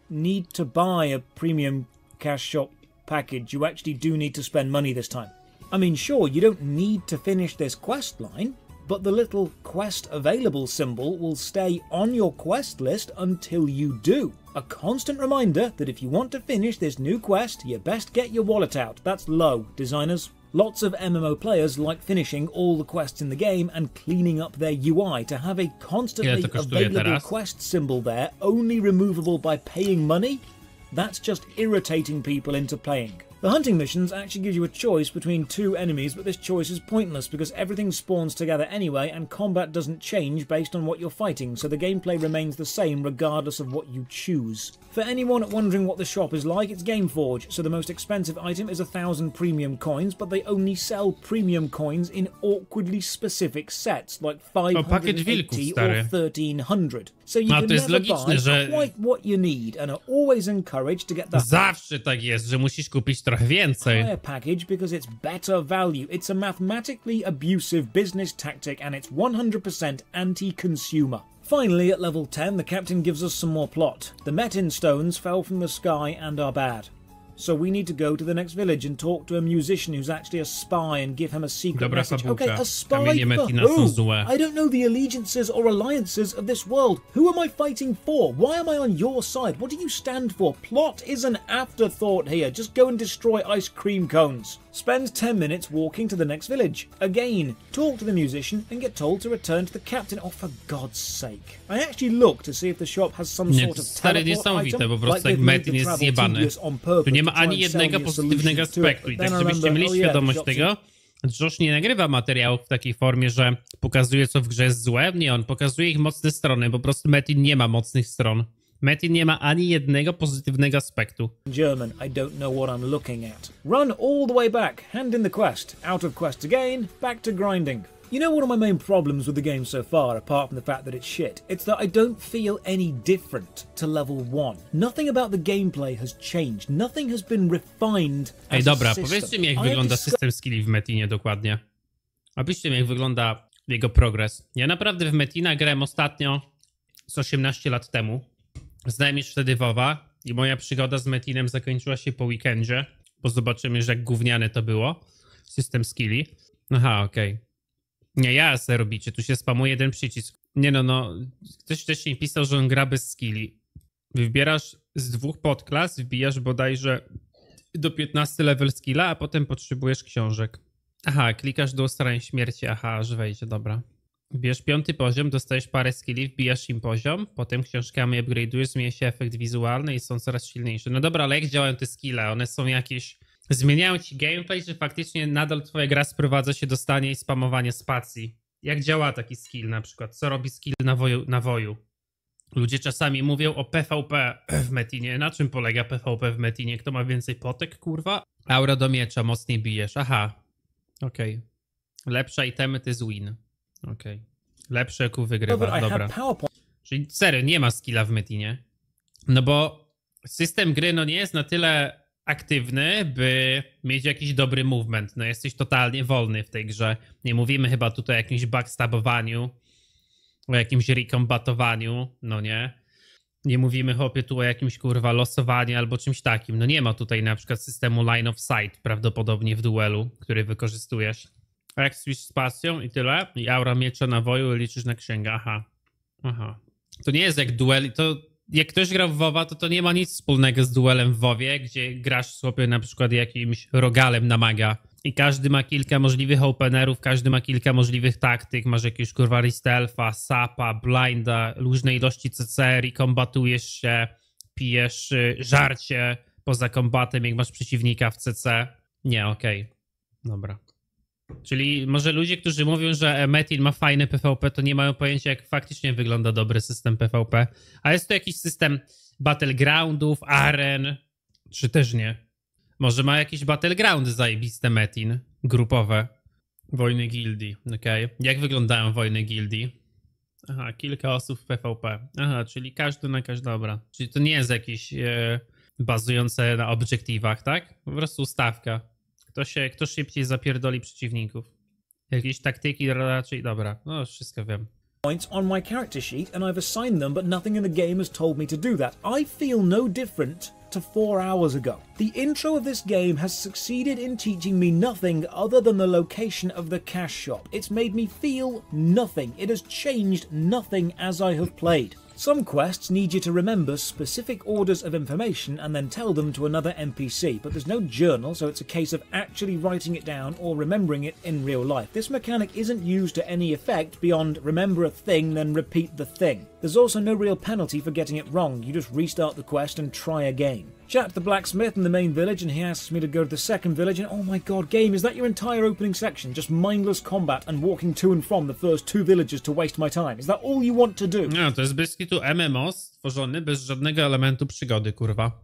need to buy a premium cash shop package. You actually do need to spend money this time. I mean, sure, you don't need to finish this quest line, but the little quest available symbol will stay on your quest list until you do. A constant reminder that if you want to finish this new quest, you best get your wallet out. That's low, designers. Lots of MMO players like finishing all the quests in the game and cleaning up their UI to have a constantly available quest symbol there, only removable by paying money. That's just irritating people into playing. The hunting missions actually give you a choice between two enemies, but this choice is pointless because everything spawns together anyway and combat doesn't change based on what you're fighting, so the gameplay remains the same regardless of what you choose. For anyone wondering what the shop is like, it's Gameforge, so the most expensive item is 1,000 premium coins, but they only sell premium coins in awkwardly specific sets, like 580 or 1,300. So you can never buy quite what you need and are always encouraged to get the zawsze tak jest, że musisz kupić trochę więcej. Higher package because it's better value. It's a mathematically abusive business tactic and it's 100% anti-consumer. Finally, at level 10, the captain gives us some more plot. The Metin stones fell from the sky and are bad. So we need to go to the next village and talk to a musician who's actually a spy and give him a secret message. Okay, a spy for who? I don't know the allegiances or alliances of this world. Who am I fighting for? Why am I on your side? What do you stand for? Plot is an afterthought here. Just go and destroy ice cream cones. Spend 10 minutes walking to the next village. Again, talk to the musician and get told to return to the captain. Oh, for God's sake. I actually look to see if the shop has some sort of teleport item, po prostu jak Metin jest zjebany. Tu nie ma ani jednego pozytywnego aspektu. I tak żebyście mieli świadomość tego, że Josh nie nagrywa materiałów w takiej formie, że pokazuje, co w grze jest złe. Nie, on pokazuje ich mocne strony. Po prostu Metin nie ma mocnych stron. Metin nie ma ani jednego pozytywnego aspektu. German, I don't know what I'm looking at. Run all the way back, hand in the quest, out of quest again, back to grinding. You know, one of my main problems with the game so far, apart from the fact that it's shit, it's that I don't feel any different to level 1. Nothing about the gameplay has changed. Nothing has been refined as Ej, dobra, a system. powiedzcie mi, jak wygląda system skilli w Metinie dokładnie. Opiszcie mi, jak wygląda jego progres. Ja naprawdę w Metina grałem ostatnio z 18 lat temu. Znałem już wtedy WoWa i moja przygoda z Metinem zakończyła się po weekendzie, bo zobaczymy, że jak gówniane to było. System skilli. Aha, okej. Nie, ja se robicie, tu się spamuje jeden przycisk. Nie no, ktoś wcześniej pisał, że on gra bez skilli. Wybierasz z 2 podklas, wbijasz bodajże do 15 level skilla, a potem potrzebujesz książek. Aha, klikasz do ustaleń śmierci, aha, że wejdzie, dobra. Wbierz 5 poziom, dostajesz parę skilli, wbijasz im poziom, potem książkami upgrade'ujesz, zmienia się efekt wizualny i są coraz silniejsze. No dobra, ale jak działają te skille? One są jakieś... Zmieniają ci gameplay, czy faktycznie nadal twoja gra sprowadza się do stania i spamowania spacji? Jak działa taki skill na przykład? Co robi skill na woju? Ludzie czasami mówią o PvP w Metinie. Na czym polega PvP w Metinie? Kto ma więcej potek, kurwa? Aura do miecza, mocniej bijesz. Aha. Okej. Lepsze itemy to jest win. Okej. Lepsze EQ wygrywa, dobra. Czyli serio, nie ma skilla w Metinie. No bo system gry no nie jest na tyle aktywny, by mieć jakiś dobry movement. No jesteś totalnie wolny w tej grze. Nie mówimy chyba tutaj o jakimś backstabowaniu, o jakimś recombatowaniu, no nie. Nie mówimy, chłopie, tu o jakimś, kurwa, losowaniu albo czymś takim. No nie ma tutaj na przykład systemu line of sight prawdopodobnie w duelu, który wykorzystujesz. A jak switch spacją i tyle, i aura miecza na woju liczysz na księgę. Aha. To nie jest jak duel, to jak ktoś gra w WoWa, to nie ma nic wspólnego z duelem w WoWie, gdzie grasz sobie na przykład jakimś rogalem na maga i każdy ma kilka możliwych openerów, każdy ma kilka możliwych taktyk, masz jakiegoś kurwa Ristelfa, Sapa, Blinda, różnej ilości CC, kombatujesz się, pijesz żarcie poza kombatem, jak masz przeciwnika w CC. Nie, okej. Dobra. Czyli może ludzie, którzy mówią, że Metin ma fajne PvP, to nie mają pojęcia, jak faktycznie wygląda dobry system PvP. A jest to jakiś system battlegroundów, aren, czy też nie? Może ma jakieś battlegroundy zajebiste Metin, grupowe. Wojny gildii, okej. Jak wyglądają wojny gildii? Aha, kilka osób w PvP. Aha, czyli każdy na każdy, dobra. Czyli to nie jest jakieś bazujące na obiektywach, tak? Po prostu ustawka. Kto szybciej zapierdoli przeciwników. Jakieś taktyki raczej, dobra, no wszystko wiem. Points on my character sheet and I've assigned them, but nothing in the game has told me to do that. I feel no different to 4 hours ago. The intro of this game has succeeded in teaching me nothing other than the location of the cash shop. It's made me feel nothing. It has changed nothing as I have played. Some quests need you to remember specific orders of information and then tell them to another NPC, but there's no journal, so it's a case of actually writing it down or remembering it in real life. This mechanic isn't used to any effect beyond remember a thing, then repeat the thing. There's also no real penalty for getting it wrong. You just restart the quest and try again. Chat to the blacksmith in the main village and he asks me to go to the second village and oh my god, game, is that your entire opening section? Just mindless combat and walking to and from the first 2 villages to waste my time? Is that all you want to do? No, to jest bez kitu MMO stworzony bez żadnego elementu przygody, kurwa.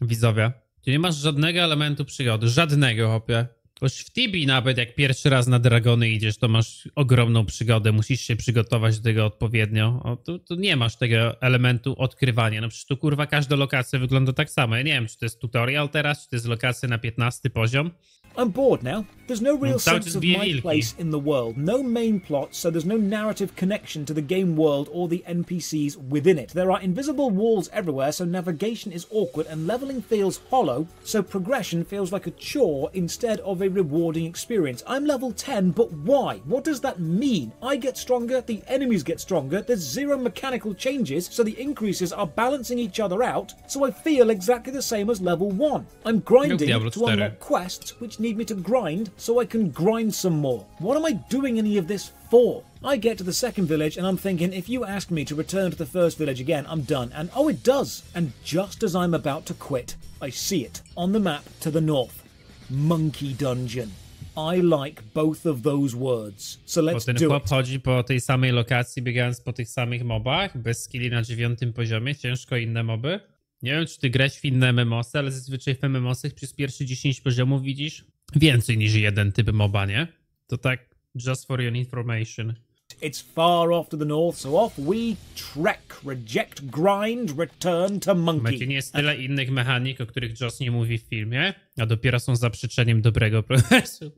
Widzowie. Tu nie masz żadnego elementu przygody. Żadnego, hopie. Choć w Tibi nawet jak pierwszy raz na dragony idziesz, to masz ogromną przygodę. Musisz się przygotować do tego odpowiednio. O, tu nie masz tego elementu odkrywania. No przecież tu, kurwa, każda lokacja wygląda tak samo. Ja nie wiem, czy to jest tutorial teraz, czy to jest lokacja na 15 poziom. I'm bored now. There's no real Cały sense czas of bije my wilki. place in the world, no main plot, so there's no narrative connection to the game world or the NPCs within it. There are invisible walls everywhere, so navigation is awkward and leveling feels hollow, so progression feels like a chore instead of a rewarding experience. I'm level 10, but why? What does that mean? I get stronger, the enemies get stronger, there's zero mechanical changes, so the increases are balancing each other out, so I feel exactly the same as level 1. I'm grinding Diablo to 4. unlock quests, which need me to grind, so I can grind some more. What am I doing any of this for? I get to the second village and I'm thinking, if you ask me to return to the first village again, I'm done. And oh, it does. And just as I'm about to quit, I see it on the map to the north. Monkey Dungeon. I like both of those words. So Bo let's ten do chłop it. chodzi po tej samej lokacji, biegając po tych samych mobach, bez skilli na 9 poziomie, ciężko inne moby. Nie wiem, czy ty grać w inne MMOsy, ale zazwyczaj w MMOsach przez pierwsze 10 poziomów widzisz więcej niż jeden typ moba, nie? To tak, just for your information. It's far off to the north, so off we trek. Reject, grind, return to monkey. Metin, jest tyle innych mechanik, o których Joss nie mówi w filmie, a dopiero są zaprzeczeniem dobrego progresu.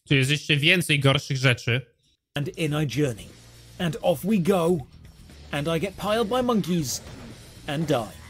Tu jest jeszcze więcej gorszych rzeczy. And in I journey. And off we go. And I get piled by monkeys. And die.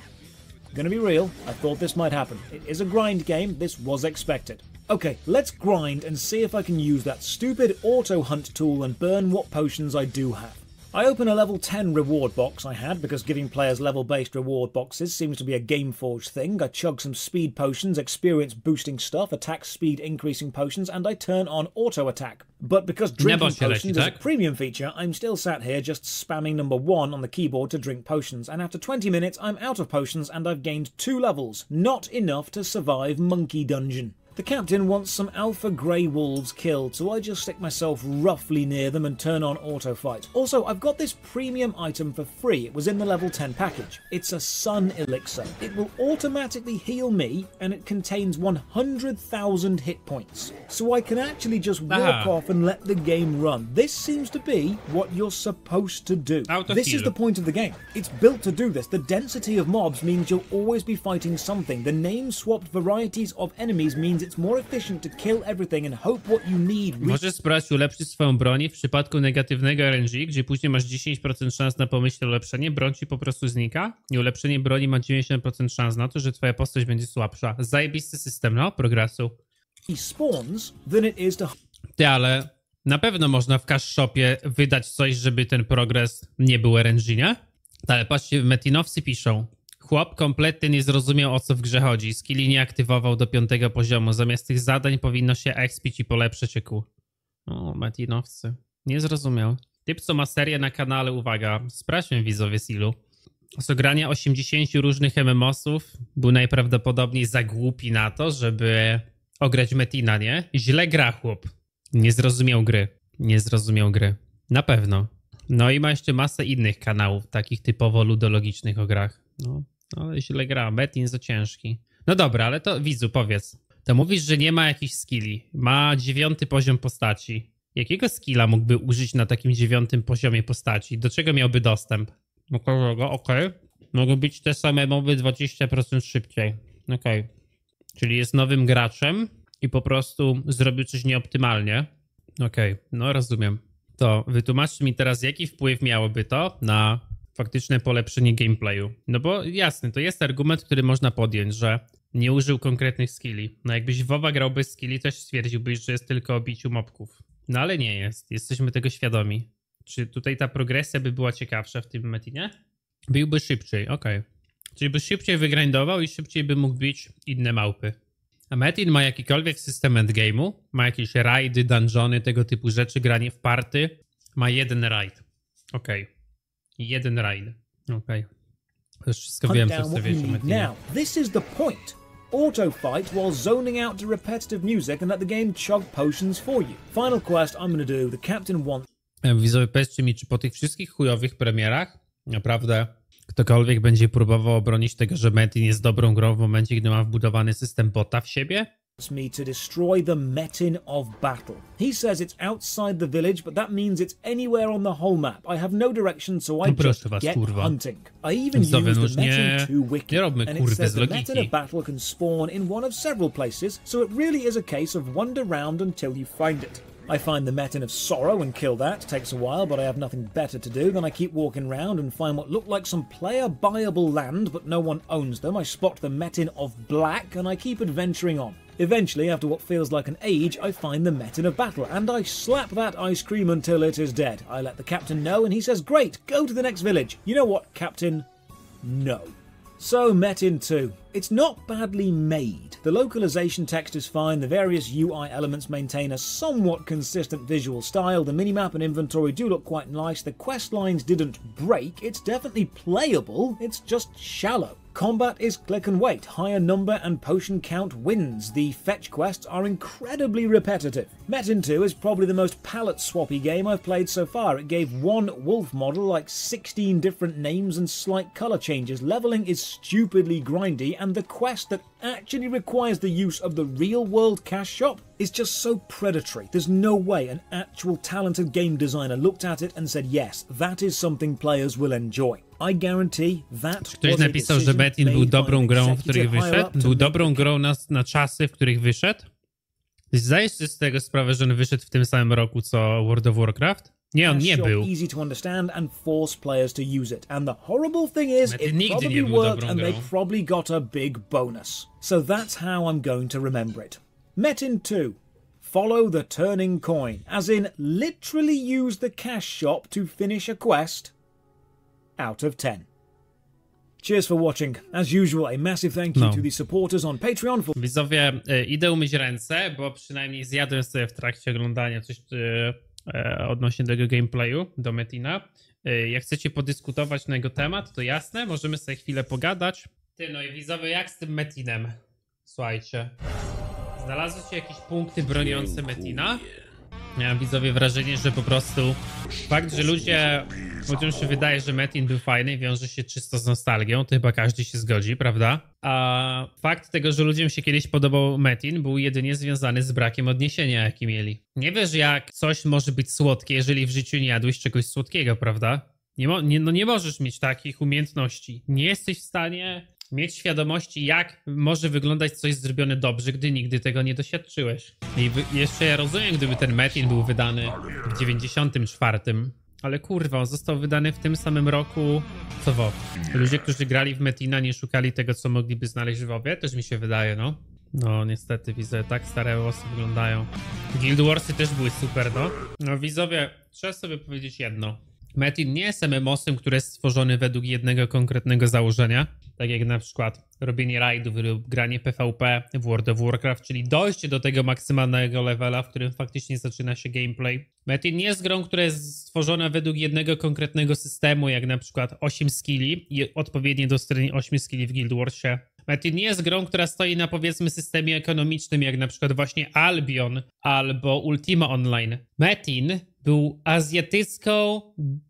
Gonna be real, I thought this might happen. It is a grind game, this was expected. Okay, let's grind and see if I can use that stupid auto hunt tool and burn what potions I do have. I open a level 10 reward box I had, because giving players level-based reward boxes seems to be a Gameforge thing. I chug some speed potions, experience boosting stuff, attack speed increasing potions, and I turn on auto attack. But because drinking potions is a premium feature, I'm still sat here just spamming number 1 on the keyboard to drink potions, and after 20 minutes I'm out of potions and I've gained 2 levels. Not enough to survive Monkey Dungeon. The captain wants some alpha grey wolves killed, so I just stick myself roughly near them and turn on auto fight. Also, I've got this premium item for free. It was in the level 10 package. It's a sun elixir. It will automatically heal me, and it contains 100,000 hit points. So I can actually just walk off and let the game run. This seems to be what you're supposed to do. This is the point of the game. It's built to do this. The density of mobs means you'll always be fighting something. The name-swapped varieties of enemies means it's more efficient to kill everything and hope what you need. Możesz spróbować ulepszyć swoją broń w przypadku negatywnego RNG, gdzie później masz 10% szans na pomyślne ulepszenie, broń ci po prostu znika i ulepszenie broni ma 90% szans na to, że twoja postać będzie słabsza. Zajebisty system, no, progresu. Spawns than it is to... Ty, ale na pewno można w cash shopie wydać coś, żeby ten progres nie był RNG, nie? Ale patrzcie, Metinowcy piszą: chłop kompletnie nie zrozumiał, o co w grze chodzi. Skilli nie aktywował do 5 poziomu. Zamiast tych zadań powinno się expić i polepszyć EQ. O, Metinowcy. Nie zrozumiał. Typ, co ma serię na kanale, uwaga, sprawdźmy widzowie z ilu. Z ogrania 80 różnych MMOsów był najprawdopodobniej za głupi na to, żeby ograć Metina, nie? Źle gra chłop. Nie zrozumiał gry. Nie zrozumiał gry. Na pewno. No i ma jeszcze masę innych kanałów, takich typowo ludologicznych o grach. No, źle gra. Metin za ciężki. No dobra, ale to widzu, powiedz. To mówisz, że nie ma jakichś skilli. Ma 9 poziom postaci. Jakiego skilla mógłby użyć na takim 9 poziomie postaci? Do czego miałby dostęp? Do kogo? Okej. Mogą być te same moby 20% szybciej. Okej. Czyli jest nowym graczem i po prostu zrobił coś nieoptymalnie. Okej, no rozumiem. To wytłumaczcie mi teraz, jaki wpływ miałoby to na faktyczne polepszenie gameplayu. No bo jasne, to jest argument, który można podjąć, że nie użył konkretnych skilli. No jakbyś WoWa grał bez skilli, też stwierdziłbyś, że jest tylko o biciu mobków. No ale nie jest. Jesteśmy tego świadomi. Czy tutaj ta progresja by była ciekawsza w tym Metinie? Byłby szybciej, okej. Czyli by szybciej wygrindował i szybciej by mógł bić inne małpy. A Metin ma jakikolwiek system endgame'u? Ma jakieś rajdy, dungeony, tego typu rzeczy, granie w party? Ma jeden rajd. Okej. Jeden rajd. Okej. To już wszystko wiem, co chcę wiedzieć o Metinie. Now, this is the point. Auto fight while zoning out to repetitive music and let the game chug potions for you. Final quest I'm gonna do. The captain wants... Widzowie, powiedzcie mi, czy po tych wszystkich chujowych premierach naprawdę ktokolwiek będzie próbował obronić tego, że Metin jest dobrą grą w momencie, gdy ma wbudowany system bota w siebie? me to destroy the Metin of battle. He says it's outside the village, but that means it's anywhere on the whole map. I have no direction, so I just get hunting. I even use the Metin 2 wiki, and it says the Metin of battle can spawn in one of several places, so it really is a case of wander round until you find it. I find the Metin of sorrow and kill that. Takes a while, but I have nothing better to do. Then I keep walking around and find what look like some player-buyable land, but no one owns them. I spot the Metin of black, and I keep adventuring on. Eventually, after what feels like an age, I find the Metin of battle, and I slap that ice cream until it is dead. I let the captain know, and he says, "Great, go to the next village." You know what, Captain? No. So, Metin 2. It's not badly made. The localization text is fine, the various UI elements maintain a somewhat consistent visual style, the minimap and inventory do look quite nice, the quest lines didn't break, it's definitely playable, it's just shallow. Combat is click and wait, higher number and potion count wins, the fetch quests are incredibly repetitive. Metin 2 is probably the most palette-swappy game I've played so far. It gave one wolf model like 16 different names and slight colour changes, levelling is stupidly grindy, and the quest that actually requires the use of the real-world cash shop is just so predatory. There's no way an actual talented game designer looked at it and said, yes, that is something players will enjoy. I guarantee that. Ktoś napisał, że Metin był dobrą grą, w których wyszedł. Był dobrą grą na czasy, w których wyszedł. Zdajesz sobie z tego sprawę, że on wyszedł w tym samym roku co World of Warcraft? Nie, on nie był. Easy to understand and force players to use it. And the horrible thing is, it probably worked and they probably got a big bonus. So that's how I'm going to remember it. Metin 2. Follow the turning coin. As in, literally use the cash shop to finish a quest. Out of 10. Cheers for watching. As usual, a massive thank you to the supporters on Patreon. Widzowie, idę umyć ręce, bo przynajmniej zjadłem sobie w trakcie oglądania coś odnośnie tego gameplayu do Metina. Jak chcecie podyskutować na jego temat, to jasne, możemy sobie chwilę pogadać. No i widzowie, jak z tym Metinem? Słuchajcie, znalazłyście jakieś punkty broniące Metina? Ja mam, widzowie, wrażenie, że po prostu fakt, że ludziom się wydaje, że Metin był fajny, wiąże się czysto z nostalgią, to chyba każdy się zgodzi, prawda? A fakt tego, że ludziom się kiedyś podobał Metin, był jedynie związany z brakiem odniesienia, jaki mieli. Nie wiesz, jak coś może być słodkie, jeżeli w życiu nie jadłeś czegoś słodkiego, prawda? Nie możesz mieć takich umiejętności. Nie jesteś w stanie mieć świadomości, jak może wyglądać coś zrobione dobrze, gdy nigdy tego nie doświadczyłeś. I jeszcze ja rozumiem, gdyby ten Metin był wydany w 94, ale kurwa, on został wydany w tym samym roku co WoW. Ludzie, którzy grali w Metina, nie szukali tego, co mogliby znaleźć w WoWie, też mi się wydaje, no. No niestety, widzę, tak stare włosy wyglądają. Guild Warsy też były super, no. No widzowie, trzeba sobie powiedzieć jedno. Metin nie jest MMO-sem, który jest stworzony według jednego konkretnego założenia, tak jak na przykład robienie raidów lub granie PvP w World of Warcraft, czyli dojście do tego maksymalnego levela, w którym faktycznie zaczyna się gameplay. Metin nie jest grą, która jest stworzona według jednego konkretnego systemu, jak na przykład 8 skilli i odpowiednie do 8 skilli w Guild Warsie. Metin nie jest grą, która stoi na, powiedzmy, systemie ekonomicznym, jak na przykład właśnie Albion albo Ultima Online. Metin był azjatycką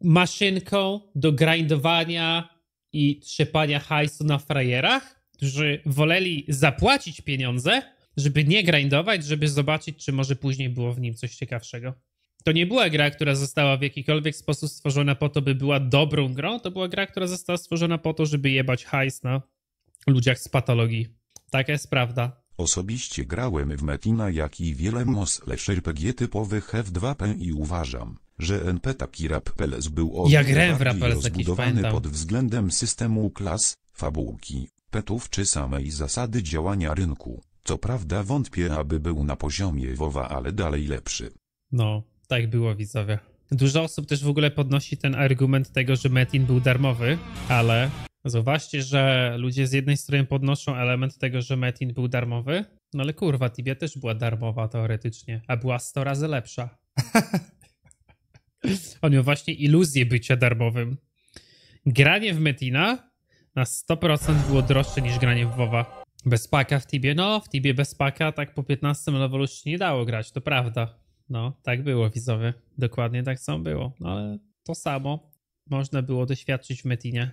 maszynką do grindowania i trzepania hajsu na frajerach, którzy woleli zapłacić pieniądze, żeby nie grindować, żeby zobaczyć, czy może później było w nim coś ciekawszego. To nie była gra, która została w jakikolwiek sposób stworzona po to, by była dobrą grą. To była gra, która została stworzona po to, żeby jebać hajs na ludziach z patologii. Taka jest prawda. Osobiście grałem w Metina, jak i wiele MMO/RPG typowych F2P i uważam, że NP taki Rappels był rozbudowany pod względem systemu klas, fabułki, petów czy samej zasady działania rynku. Co prawda wątpię, aby był na poziomie WoWa, ale dalej lepszy. No, tak było, widzowie. Dużo osób też w ogóle podnosi ten argument tego, że Metin był darmowy, ale zauważcie, że ludzie z jednej strony podnoszą element tego, że Metin był darmowy, no ale kurwa, Tibia też była darmowa teoretycznie, a była 100 razy lepsza. On miał właśnie iluzję bycia darmowym. Granie w Metina na 100% było droższe niż granie w WoWa. Bez paka w Tibie, no w Tibie bez paka tak po 15 levelu się nie dało grać, to prawda. No, tak było, widzowie. Dokładnie tak samo było. No ale to samo można było doświadczyć w Metinie.